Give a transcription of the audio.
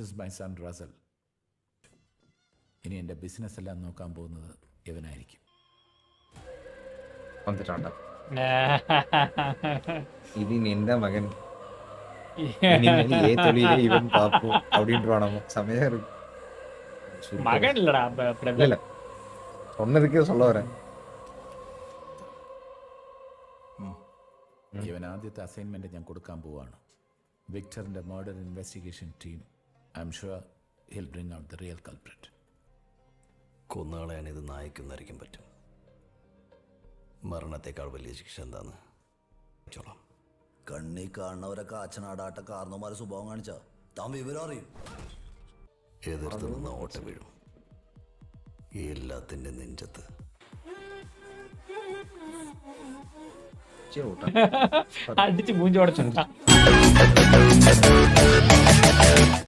This is my son Russell. ഇനി എൻ്റെ business എല്ലാം നോക്കാൻ പോകുന്നത് ഇവനായിരിക്കും. വന്നിട്ടുണ്ട് ഇത് നിന്റെ മകൻ இவன் பாப்போம் அப்படின்ட்டு நம்ம சமயம் மகன் இல்லடா இல்ல சொன்னதுக்கே சொல்ல வரேன். ഇവൻ ആദ്യത്തെ അസൈൻമെന്റ് ഞാൻ കൊടുക്കാൻ പോവാണ്. വിക്ടറിന്റെ murder investigation team. I'm sure he'll bring out the real culprit. കൊന്നുകളയാൻ ഇത് നായിക്കൊന്നായിരിക്കും പറ്റും. മരണത്തെക്കാൾ വലിയ ശിക്ഷ എന്താന്ന് ചോളാം. കണ്ണി കാണുന്നവരൊക്കെ അച്ഛനാടാട്ട കാരണവന്മാരെ സ്വഭാവം കാണിച്ചാ താൻ വിവരം അറിയും. എതിർത്ത് നിന്ന് ഓട്ട വീഴും. എല്ലാത്തിൻ്റെ നെഞ്ചത്ത് அடிச்சு மூஞ்சி உடச்சு